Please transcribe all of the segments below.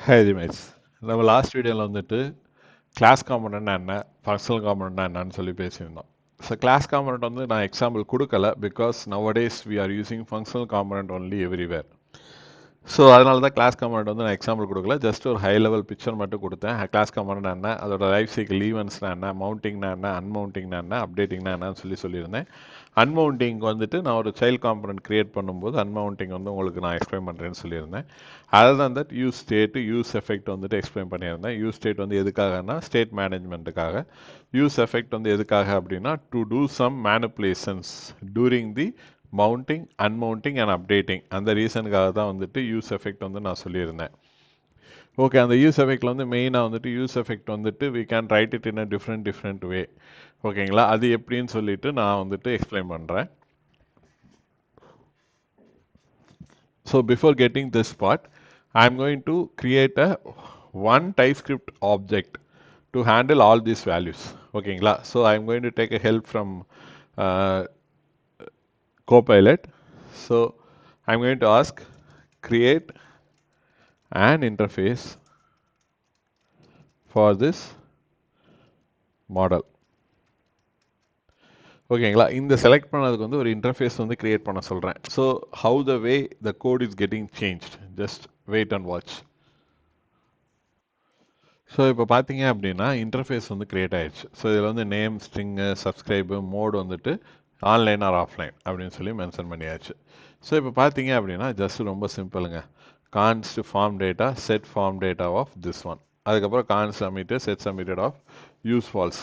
High ரிமேட்ஸ். நம்ம last வீடியோவில் வந்துட்டு கிளாஸ் காம்பனண்ட்னா என்ன, ஃபங்க்ஷனல் காம்பனண்ட்னா என்னன்னு சொல்லி பேசியிருந்தோம். ஸோ கிளாஸ் காம்பனண்ட் வந்து நான் எக்ஸாம்பிள் கொடுக்கல, because nowadays we are using functional component only everywhere. So அதனால தான் கிளாஸ் காம்பனண்ட் வந்து நான் எக்ஸாம்பிள் கொடுக்கல, ஜஸ்ட் ஒரு ஹை லெவல் பிக்சர் மட்டும் கொடுத்தேன். கிளாஸ் காம்பனண்ட் என்ன, அதோட லைஃப் சைக்கிள் ஈவெண்ட்ஸ்னா என்ன, மவுண்டிங்னா என்ன, அன்மவுண்டிங்னா என்ன, அப்டேட்டிங்னா என்னன்னு சொல்லியிருந்தேன். அன்மவுண்டிங் வந்துட்டு நான் ஒரு சைல்ட் காம்பனண்ட் கிரியேட் பண்ணும்போது அன்மவுண்டிங் வந்து உங்களுக்கு நான் எக்ஸ்பிளைன் பண்ணுறேன்னு சொல்லியிருந்தேன். அதர் தான் that use state, use effect வந்துட்டு எக்ஸ்பிளைன் பண்ணியிருந்தேன். யூஸ் ஸ்டேட் வந்து எதுக்காகனா ஸ்டேட் மேனேஜ்மெண்ட்டுக்காக. யூஸ் எஃபெக்ட் வந்து எதுக்காக அப்படின்னா to do some manipulations during the mounting, unmounting and updating. அந்த ரீசனுக்காக தான் வந்துட்டு யூஸ் எஃபெக்ட் வந்து நான் சொல்லியிருந்தேன். ஓகே, அந்த யூஸ் எஃபெக்ட்ல வந்து மெயினாக வந்துட்டு யூஸ் எஃபெக்ட் வந்துட்டு we can write it in a different way. ஓகேங்களா, அது எப்படின்னு சொல்லிட்டு நான் வந்துட்டு எக்ஸ்பிளைன் பண்ணுறேன். So before getting this part, I'm going to create a one TypeScript object to handle all these values. ஓகேங்களா, so I'm going to take a help from uh, Copilot. So I'm going to ask create an interface for this model. ஓகேங்களா, இந்த select பண்ணதுக்கு வந்து ஒரு interface வந்து create பண்ண சொல்கிறேன். So how the way the code is getting changed, just wait and watch. So இப்போ பார்த்தீங்க அப்படின்னா இன்டர்ஃபேஸ் வந்து கிரியேட் ஆயிடுச்சு. ஸோ இதில் வந்து நேம், ஸ்ட்ரிங்கு, சப்ஸ்கிரைபு, மோடு வந்துட்டு ஆன்லைன் ஆர் ஆஃப்லைன் அப்படின்னு சொல்லி மென்ஷன் பண்ணியாச்சு. ஸோ இப்போ பார்த்தீங்க அப்படின்னா ஜஸ்ட் ரொம்ப சிம்பிளுங்க. Const form data, set form data of this one, அதுக்கப்புறம் const submitted, set submitted of use false.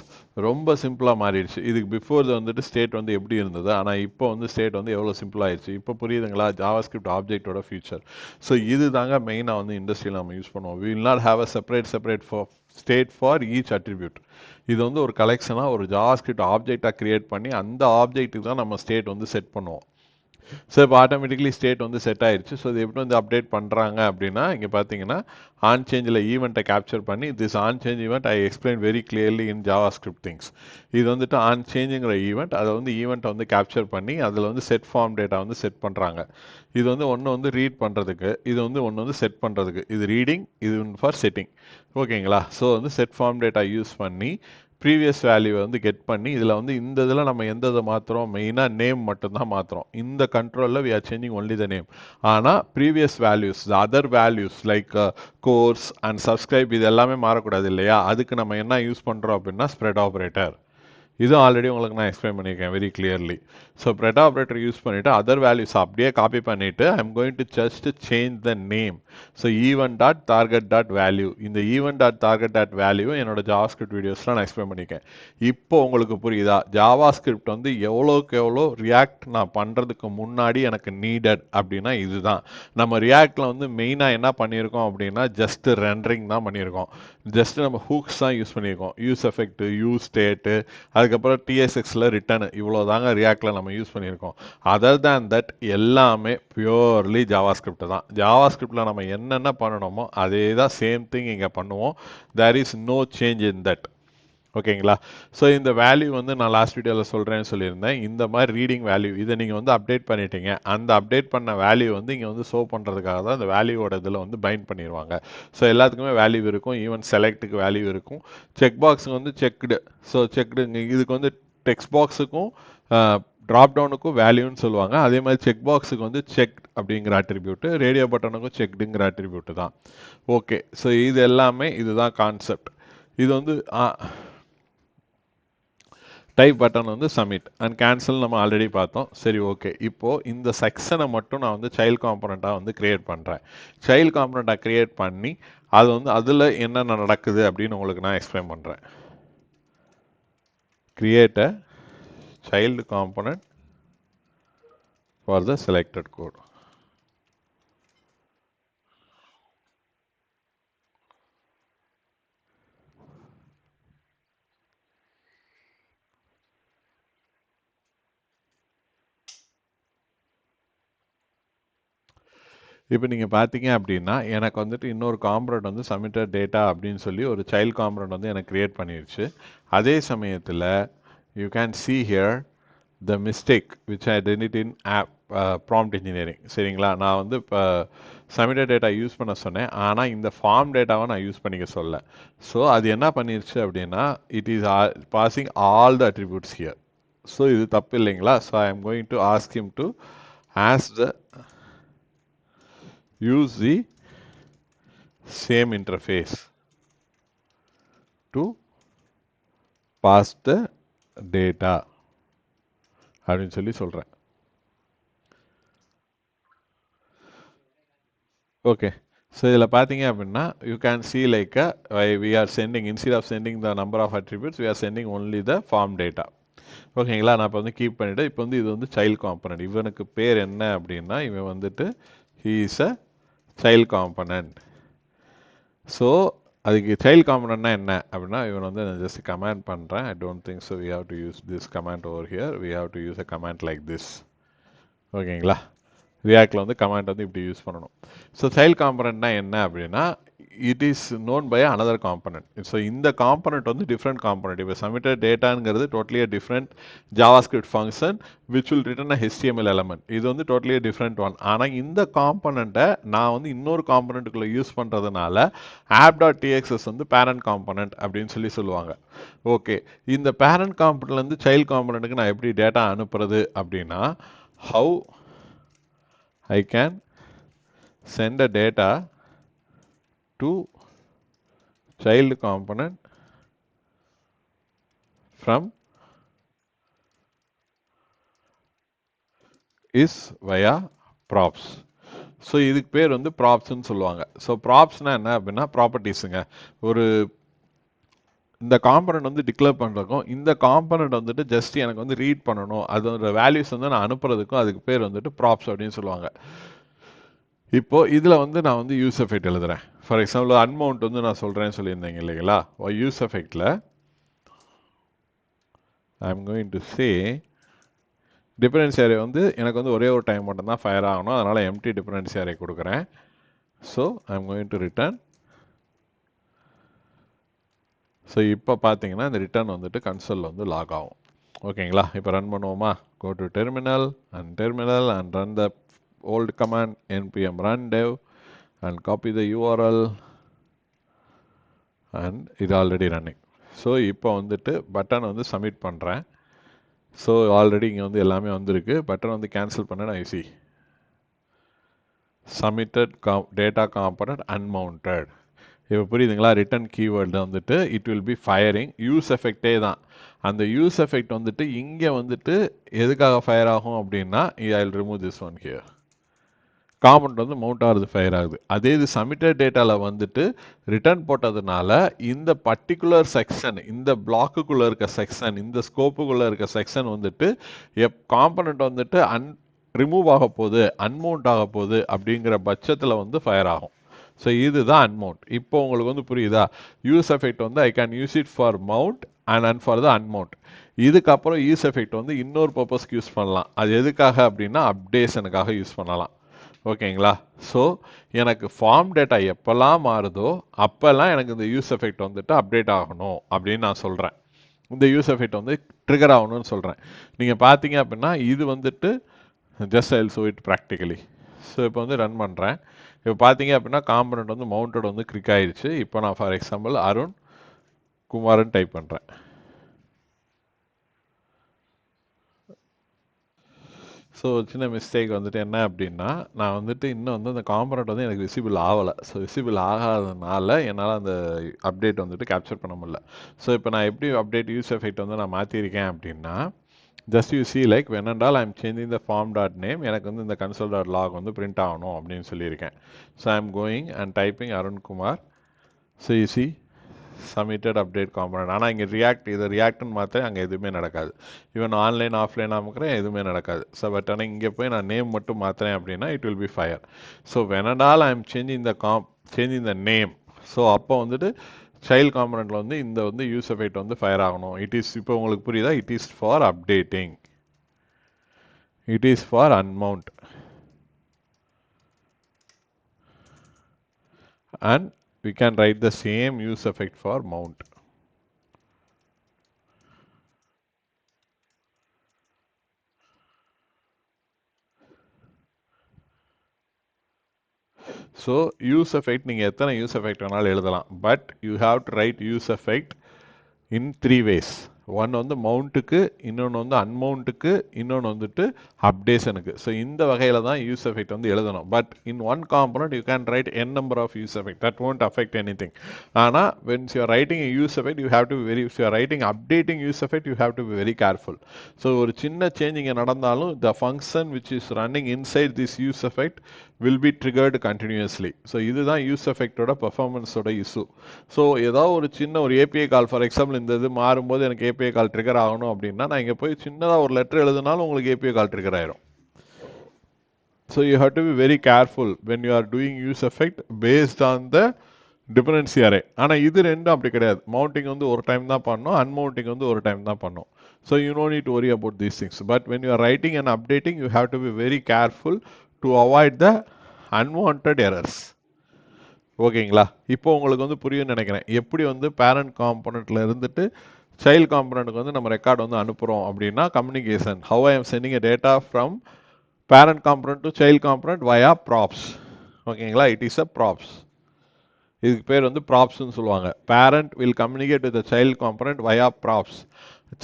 ரொம்ப சிம்பிளாக மாறிடுச்சு. இதுக்கு பிஃபோர் வந்துட்டு ஸ்டேட் வந்து எப்படி இருந்தது, ஆனால் இப்போ வந்து ஸ்டேட் வந்து எவ்வளோ சிம்பிள் ஆயிடுச்சு. இப்போ புரியுதுங்களா, ஜாவாஸ்கிரிப்ட் ஆப்ஜெக்டோட ஃபியூச்சர். ஸோ இது தாங்க மெயினாக வந்து இண்டஸ்ட்ரியில் நம்ம யூஸ் பண்ணுவோம். We will not have a separate for state for each attribute. இது வந்து ஒரு கலெக்ஷனாக ஒரு ஜாவாஸ்கிரிப்ட் ஆப்ஜெக்டாக கிரியேட் பண்ணி அந்த ஆப்ஜெக்ட்டுக்கு தான் நம்ம ஸ்டேட் வந்து செட் பண்ணுவோம். ஸோ இப்போ ஆட்டோமேட்டிக்லி ஸ்டேட் வந்து செட் ஆயிடுச்சு. ஸோ இது எப்படி வந்து அப்டேட் பண்ணுறாங்க அப்படின்னா இங்கே பார்த்தீங்கன்னா ஆன் சேஞ்சில் ஈவெண்ட்டை கேப்சர் பண்ணி this on change event I explain very clearly in Java script things. இது வந்துட்டு ஆன் சேஞ்சுங்கிற ஈவெண்ட், அதை வந்து ஈவெண்ட்டை வந்து கேப்சர் பண்ணி அதில் வந்து செட் ஃபார்ம் டேட்டா வந்து செட் பண்ணுறாங்க. இது வந்து ஒன்று வந்து ரீட் பண்ணுறதுக்கு, இது வந்து ஒன்று வந்து செட் பண்ணுறதுக்கு. இது ரீடிங், இது ஃபார் செட்டிங். ஓகேங்களா, ஸோ வந்து செட் ஃபார்ம் டேட்டா யூஸ் பண்ணி ப்ரீவியஸ் வேல்யூவை வந்து கெட் பண்ணி இதில் வந்து இந்த இதில் நம்ம எந்த இதை மாற்றுறோம், மெயினாக நேம் மட்டும்தான் மாற்றுறோம். இந்த கண்ட்ரோலில் we are changing only the name. ஆனால் previous values, the other values like course and subscribe இது எல்லாமே மாறக்கூடாது இல்லையா. அதுக்கு நம்ம என்ன யூஸ் பண்ணுறோம் அப்படின்னா ஸ்ப்ரெட் ஆப்ரேட்டர். இது ஆல்ரெடி உங்களுக்கு நான் எக்ஸ்பிளைன் பண்ணியிருக்கேன் very clearly. So spread operator use பண்ணிவிட்டு அதர் வேல்யூஸ் அப்படியே காப்பி பண்ணிவிட்டு I M going to just change the name. So event dot target dot value, இந்த event dot target dot value என்னோட JavaScript வீடியோஸ்லாம் நான் எக்ஸ்பிளைன் பண்ணியிருக்கேன். இப்போ உங்களுக்கு புரியுதா ஜாவாஸ்கிரிப்ட் வந்து எவ்வளோக்கு எவ்வளோ ரியாக்ட் நான் பண்ணுறதுக்கு முன்னாடி எனக்கு நீடட் அப்படின்னா இதுதான். நம்ம ரியாக்டில் வந்து மெயினாக என்ன பண்ணியிருக்கோம் அப்படின்னா ஜஸ்ட் ரெண்டரிங் தான் பண்ணியிருக்கோம். ஜஸ்ட் நம்ம ஹூக்ஸ் தான் யூஸ் பண்ணியிருக்கோம். யூஸ் எஃபெக்ட், யூஸ் ஸ்டேட்டு, அதுக்கப்புறம் டிஎஸ்எக்ஸில் ரிட்டர்னு, இவ்வளோ தாங்க ரியாக்டில் நம்ம யூஸ் பண்ணியிருக்கோம். அதர் தேன் தட் எல்லாமே பியூர்லி ஜாவாஸ்கிரிப்ட் தான். ஜாவாஸ்கிரிப்டில் நம்ம என்னென்ன பண்ணணுமோ அதே தான் சேம் திங் இங்கே பண்ணுவோம். There is no change in that. ஓகேங்களா, ஸோ இந்த வேல்யூ வந்து நான் லாஸ்ட் வீடியோவில் சொல்கிறேன்னு சொல்லியிருந்தேன். இந்த மாதிரி ரீடிங் வேல்யூ இதை நீங்கள் வந்து அப்டேட் பண்ணிட்டீங்க. அந்த அப்டேட் பண்ண வேல்யூ வந்து இங்கே வந்து ஷோ பண்ணுறதுக்காக தான் இந்த வேல்யூவோட இதில் வந்து பைண்ட் பண்ணிடுவாங்க. ஸோ எல்லாத்துக்குமே வேல்யூ இருக்கும். ஈவன் செலக்ட்டுக்கு வேல்யூ இருக்கும். செக் பாக்ஸுக்கு வந்து செக்டு. ஸோ செக்டு இதுக்கு வந்து டெக்ஸ்ட் பாக்ஸுக்கும் ட்ராப் டவுனுக்கும் வேல்யூன்னு சொல்லுவாங்க. அதே மாதிரி செக் பாக்ஸுக்கு வந்து செக் அப்படிங்கிற அட்ரிபியூட்டு, ரேடியோ பட்டனுக்கும் செக்டுங்கிற அட்ரிபியூட்டு தான். ஓகே, ஸோ இது எல்லாமே இதுதான் கான்செப்ட். இது வந்து டைப் பட்டன் வந்து சப்மிட் அண்ட் கேன்சல் நம்ம ஆல்ரெடி பார்த்தோம். சரி, ஓகே, இப்போ இந்த செக்ஷனை மட்டும் நான் வந்து சைல்ட் காம்பனண்ட்டாக வந்து கிரியேட் பண்ணுறேன். சைல்ட் காம்பனண்ட்டாக கிரியேட் பண்ணி அது வந்து அதில் என்னென்ன நடக்குது அப்படின்னு உங்களுக்கு நான் எக்ஸ்பிளைன் பண்ணுறேன். Create a child component for the selected code. இப்போ நீங்கள் பார்த்தீங்க அப்படின்னா எனக்கு வந்துட்டு இன்னொரு காம்பனண்ட் வந்து சப்மிட்டட் டேட்டா அப்படின்னு சொல்லி ஒரு சைல்ட் காம்பனண்ட் வந்து எனக்கு கிரியேட் பண்ணிடுச்சு. அதே சமயத்தில் you can see here the mistake which I did it in app prompt engineering. சரிங்களா, நான் வந்து இப்போ submitted data யூஸ் பண்ண சொன்னேன். ஆனா இந்த ஃபார்ம் டேட்டாவை நான் யூஸ் பண்ணிக்க சொல்ல. ஸோ அது என்ன பண்ணிருச்சு அப்படின்னா it is passing all the attributes here. So இது தப்பு இல்லைங்களா? So I am going to ask him to use the same interface to pass the data அப்படின்னு சொல்லி சொல்றேன். ஓகே. ஸோ இதில் பார்த்தீங்க அப்படின்னா you can see like we are sending instead of sending the number of attributes we are sending only the form data. ஓகேங்களா? நான் இப்போ வந்து கீப் பண்ணிவிட்டு இப்போ வந்து இது வந்து சைல்ட் காம்பனண்ட். இவனுக்கு பேர் என்ன அப்படின்னா இவன் வந்துட்டு he is a child component. So அதுக்கு சைல்ட் காம்பனண்ட்னா என்ன அப்படின்னா இவன் வந்து நான் ஜஸ்ட் கமாண்ட் பண்ணுறேன். I don't think so we have to use this comment over here. We have to use a comment like this. ஓகேங்களா? ரியாக்டில் வந்து கமாண்ட் வந்து இப்படி யூஸ் பண்ணணும். ஸோ சைல்ட் காம்பனண்ட்னா என்ன அப்படின்னா it is known by another component. So இந்த காம்பனண்ட் வந்து டிஃப்ரெண்ட் காம்பனண்ட். இப்போ சப்மிட்டட் டேட்டாங்கிறது totally different JavaScript function which will return a HTML element. இது வந்து டோட்டலி டிஃப்ரெண்ட் ஒன். ஆனால் இந்த காம்பனண்ட்டை நான் வந்து இன்னொரு காம்பனண்ட்டுக்குள்ளே யூஸ் பண்ணுறதுனால app.txs வந்து பேரண்ட் காம்பனண்ட் அப்படின்னு சொல்லி சொல்லுவாங்க. ஓகே, இந்த பேரண்ட் காம்பனண்ட்லேருந்து சைல்ட் காம்பனண்ட்டுக்கு நான் எப்படி டேட்டா அனுப்புறது அப்படின்னா how I can send a data to child component from is via props. So இதுக்கு பேர் வந்து ப்ராப்ஸ்ன்னு சொல்லுவாங்க. ஸோ ப்ராப்ஸ்னா என்ன அப்படின்னா ப்ராப்பர்ட்டிஸுங்க. ஒரு இந்த காம்பனண்ட் வந்து டிக்ளேர் பண்ணுறதுக்கும் இந்த காம்பனண்ட் வந்துட்டு ஜஸ்ட் எனக்கு வந்து ரீட் பண்ணணும் அதோட வேல்யூஸ் வந்து நான் அனுப்புறதுக்கும் அதுக்கு பேர் வந்துட்டு ப்ராப்ஸ் அப்படின்னு சொல்லுவாங்க. இப்போ இதில் வந்து நான் வந்து யூஸ் எஃபெக்ட் எழுதுறேன். ஃபார் எக்ஸாம்பிள் அன்மவுண்ட் வந்து நான் சொல்கிறேன்னு சொல்லியிருந்தேங்க இல்லைங்களா? யூஸ் எஃபெக்டில் I M going to say dependency array வந்து எனக்கு வந்து ஒரே ஒரு டைம் மட்டும் தான் ஃபயர் ஆகணும். அதனால் எம்டி டிபெண்டன்சி அரே கொடுக்குறேன். So I am going to return. So இப்போ பார்த்தீங்கன்னா இந்த ரிட்டர்ன் வந்துட்டு கன்சோலில் வந்து லாக் ஆகும். ஓகேங்களா? இப்போ ரன் பண்ணுவோமா? Go to terminal and run the old command npm run dev and copy the URL and இது ஆல்ரெடி ரன்னிங். ஸோ இப்போ வந்துட்டு பட்டன் வந்து சப்மிட் பண்ணுறேன். ஸோ ஆல்ரெடி இங்கே வந்து எல்லாமே வந்திருக்கு. பட்டன் வந்து கேன்சல் பண்ண நான் easy submitted data component unmounted. இப்போ புரியுதுங்களா? ரிட்டன் கீவேர்டு வந்துட்டு it will be firing use எஃபெக்டே தான். அந்த யூஸ் எஃபெக்ட் வந்துட்டு இங்கே வந்துட்டு எதுக்காக ஃபயர் ஆகும் அப்படின்னா I will remove this one here. Component வந்து மவுண்ட் ஆகுது, ஃபயர் ஆகுது. அதே இது சப்மிட்டட் டேட்டாவில் வந்துட்டு ரிட்டர்ன் போட்டதுனால இந்த பர்டிகுலர் செக்ஷன், இந்த பிளாக்குக்குள்ளே இருக்க செக்ஷன், இந்த ஸ்கோப்புக்குள்ளே இருக்க செக்ஷன் வந்துட்டு காம்பனண்ட் வந்துட்டு ரிமூவ் ஆக போகுது, அன்மவுண்ட் ஆக போகுது அப்படிங்கிற பட்சத்தில் வந்து ஃபயர் ஆகும். ஸோ இதுதான் அன்மவுண்ட். இப்போ உங்களுக்கு வந்து புரியுதா? யூஸ் எஃபெக்ட் வந்து I can use it for mount and for the unmount. இதுக்கப்புறம் யூஸ் எஃபெக்ட் வந்து இன்னொரு பர்பஸ்க்கு யூஸ் பண்ணலாம். அது எதுக்காக அப்படின்னா அப்டேஷனுக்காக யூஸ் பண்ணலாம். ஓகேங்களா? ஸோ எனக்கு ஃபார்ம் டேட்டா எப்போல்லாம் மாறுதோ அப்போல்லாம் எனக்கு இந்த யூஸ் எஃபெக்ட் வந்துட்டு அப்டேட் ஆகணும் அப்படின்னு நான் சொல்கிறேன். இந்த யூஸ் எஃபெக்ட் வந்து ட்ரிகர் ஆகணும்னு சொல்கிறேன். நீங்கள் பார்த்தீங்க அப்படின்னா இது வந்துட்டு just I will show it practically. So இப்போ வந்து ரன் பண்ணுறேன். இப்போ பார்த்தீங்க அப்படின்னா காம்பனண்ட் வந்து மவுண்டட் வந்து கிளிக் ஆயிடுச்சு. இப்போ நான் ஃபார் எக்ஸாம்பிள் அருண் குமார்னு டைப் பண்ணுறேன். ஸோ சின்ன மிஸ்டேக் வந்துட்டு என்ன அப்படின்னா நான் வந்துட்டு இன்னும் வந்து அந்த காம்பனண்ட் வந்து எனக்கு விசிபிள் ஆகலை. ஸோ விசிபிள் ஆகாததுனால என்னால் அந்த அப்டேட் வந்துட்டு கேப்சர் பண்ண முடியல. ஸோ இப்போ நான் எப்படி அப்டேட் யூஸ் எஃபெக்ட் வந்து நான் மாற்றிருக்கேன் அப்படின்னா just you see like when and all I am changing the form dot name எனக்கு வந்து இந்த கன்சோல் டாட் லாக் வந்து பிரிண்ட் ஆகணும் அப்படின்னு சொல்லியிருக்கேன். So I am going and typing Arunkumar. So you see submitted update component. ஆனால் இங்கே இதை ரியாக்ட்னு மாத்திரம் அங்கே எதுவுமே நடக்காது. ஈவன் ஆன்லைன் ஆஃப்லைன் அமுக்கிறேன் எதுவுமே நடக்காது. ஸோ பட் ஆனால் இங்கே போய் நான் நேம் மட்டும் மாற்றுறேன் அப்படின்னா it will be fire. So when and all I am changing the name. So அப்போ வந்துட்டு சைல்ட் காம்பனண்ட்ல வந்து இந்த வந்து யூஸ் எஃபெக்ட் வந்து ஃபயர் ஆகணும். இட் இஸ் இப்போ உங்களுக்கு புரியுதா? It is for updating, it is for unmount and we can write the same use effect for mount. So use effect நீங்கள் எத்தனை யூஸ் எஃபெக்ட் வேணாலும் எழுதலாம், but you have to right use effect in 3 ways. One வந்து மவுண்ட்டுக்கு, இன்னொன்று வந்து அன்மவுண்ட்டுக்கு, இன்னொன்று வந்துட்டு அப்டேஷனுக்கு. So இந்த வகையில் தான் யூஸ் எஃபெக்ட் வந்து எழுதணும். But in one component you can write n number of use effect, that won't affect anything. ஆனால் when you are writing a use effect, you have to be very, if you are writing updating use effect, you have to be very careful. So ஒரு சின்ன change இங்கே நடந்தாலும் the function which is running inside this use effect will be triggered continuously. So இதுதான் use எஃபெக்டோட பெர்ஃபார்மன்ஸோட issue. So ஏதாவது ஒரு சின்ன ஒரு API call, for example இந்த இது மாறும்போது எனக்கு ஏபிஐ கால் ட்ரிகர் ஆகணும் அப்படின்னா நான் இங்கே போய் சின்னதாக ஒரு லெட்டர் எழுதினாலும் உங்களுக்கு ஏபிஐ கால் ட்ரிகர் ஆயிரும். So you have to be very careful when you are doing use effect based on the dependency array. ஆனால் இது ரெண்டும் அப்படி கிடையாது. மவுண்டிங் வந்து ஒரு டைம் தான் பண்ணணும், அன்மவுண்டிங் வந்து ஒரு டைம் தான் பண்ணும். So you no need to worry about these things. But when you are writing and updating, you have to be very careful to avoid the unwanted errors. ஓகேங்களா? இப்போ உங்களுக்கு வந்து புரியும்னு நினைக்கிறேன் எப்படி வந்து பேரண்ட் காம்பனண்ட்ல இருந்துட்டு சைல்ட் காம்பனண்ட்டுக்கு வந்து நம்ம ரெக்கார்ட் வந்து அனுப்புகிறோம் அப்படின்னா communication. How I am sending a data from parent component to child component via props. ஓகேங்களா? It is a props. இதுக்கு பேர் வந்து ப்ராப்ஸ்ன்னு சொல்லுவாங்க. Parent will communicate with the child component via props.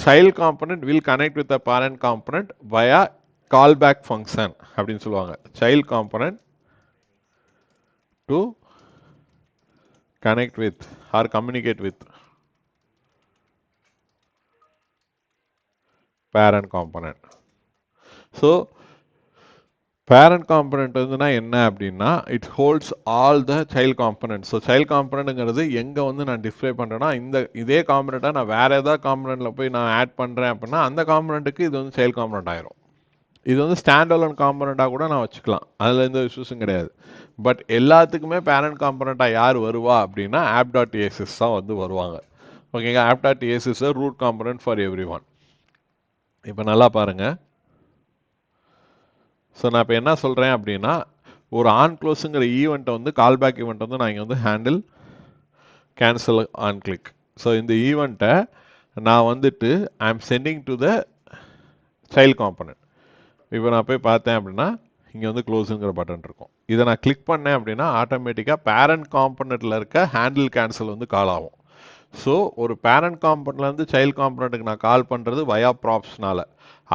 Child component will connect with the parent component via callback function அப்படின்னு சொல்லுவாங்க. Child component to connect with or communicate with parent component. So parent component வந்துனா என்ன அப்படின்னா it holds all the child components. So child componentங்கிறது எங்க வந்து நான் display பண்றேன்னா இதே காம்பனண்ட்டை நான் வேற ஏதாவது காம்பனண்ட்ல போய் நான் ஆட் பண்றேன் அப்படின்னா அந்த காம்பனண்ட்டுக்கு இது வந்து சைல்ட் காம்பனண்ட் ஆயிரும். இது வந்து ஸ்டாண்ட் அலோன் காம்பனண்ட்டாக கூட நான் வச்சுக்கலாம், அதில் எந்த இஷ்யூஸும் கிடையாது. பட் எல்லாத்துக்குமே பேரண்ட் காம்பனண்ட்டாக யார் வருவா அப்படின்னா app.asis தான் வந்து வருவாங்க. ஓகேங்க? app.asis root component for every one. இப்போ நல்லா பாருங்க. ஸோ நான் இப்போ என்ன சொல்கிறேன் அப்படின்னா ஒரு ஆன் க்ளோஸுங்கிற ஈவெண்ட்டை வந்து கால்பேக் ஈவெண்ட் வந்து நான் இங்கே வந்து handle cancel on click. So இந்த ஈவெண்ட்டை நான் வந்துட்டு ஐ am sending to the child component. இப்போ நான் போய் பார்த்தேன் அப்படின்னா இங்கே வந்து க்ளோஸுங்கிற பட்டன் இருக்கும். இதை நான் கிளிக் பண்ணேன் அப்படின்னா ஆட்டோமேட்டிக்காக பேரண்ட் காம்பனண்ட்டில் இருக்க ஹேண்டில் கேன்சல் வந்து கால் ஆகும். ஸோ ஒரு பேரண்ட் காம்பனண்ட்லேருந்து சைல்ட் காம்பனண்ட்டுக்கு நான் கால் பண்ணுறது வயா ப்ராப்ஸ்னால,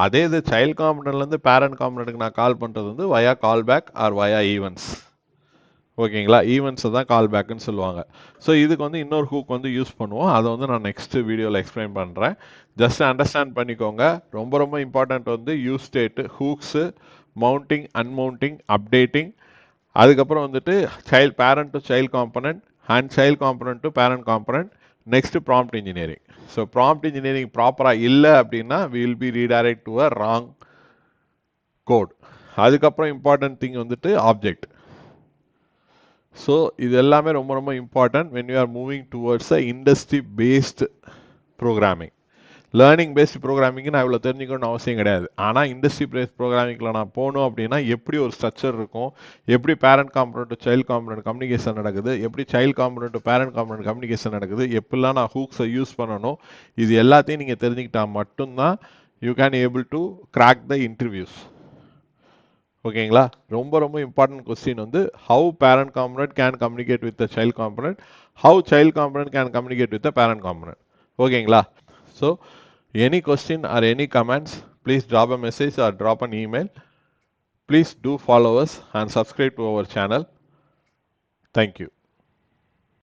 அதே இது சைல்ட் காம்பனண்ட்லேருந்து பேரண்ட் காம்பனண்ட்டுக்கு நான் கால் பண்ணுறது வந்து வயா கால்பேக் ஆர் வயா ஈவெண்ட்ஸ். ஓகேங்களா? ஈவெண்ட்ஸை தான் கால் பேக்குன்னு சொல்லுவாங்க. ஸோ இதுக்கு வந்து இன்னொரு ஹூக் வந்து யூஸ் பண்ணுவோம், அதை வந்து நான் நெக்ஸ்ட் வீடியோவில் எக்ஸ்பிளைன் பண்ணுறேன். ஜஸ்ட் அண்டர்ஸ்டாண்ட் பண்ணிக்கோங்க. ரொம்ப ரொம்ப இம்பார்ட்டன்ட் வந்து use state, hooks, mounting, unmounting, updating, அதுக்கப்புறம் வந்துட்டு child parent to child component and child component to parent component. Next prompt engineering. So prompt engineering ப்ராப்பராக இல்லை அப்படின்னா we will be redirect to a wrong code. அதுக்கப்புறம் important thing வந்துட்டு object. So இது எல்லாமே ரொம்ப ரொம்ப important when you are moving towards a industry based programming. Learning based ப்ரோக்ராமிங்கு நான் இவ்வளோ தெரிஞ்சுக்கணும்னு அவசியம் கிடையாது. ஆனால் இண்டஸ்ட்ரி பேஸ்ட் ப்ரோக்ராமிங்கில் நான் போகணும் அப்படின்னா எப்படி ஒரு ஸ்ட்ரக்சர் இருக்கும், எப்படி parent component to child component communication நடக்குது, எப்படி child component to parent component communication நடக்குது, எப்படிலாம் நான் ஹூக்ஸை யூஸ் பண்ணணும், இது எல்லாத்தையும் நீங்கள் தெரிஞ்சுக்கிட்டா மட்டும்தான் you can able to crack the interviews. ஓகேங்களா? ரொம்ப ரொம்ப இம்பார்ட்டன்ட் கொஸ்டின் வந்து how parent component can communicate with the child component, how child component can communicate with the parent component. ஓகேங்களா? So any question or any comments, please drop a message or drop an email. Please do follow us and subscribe to our channel. Thank you.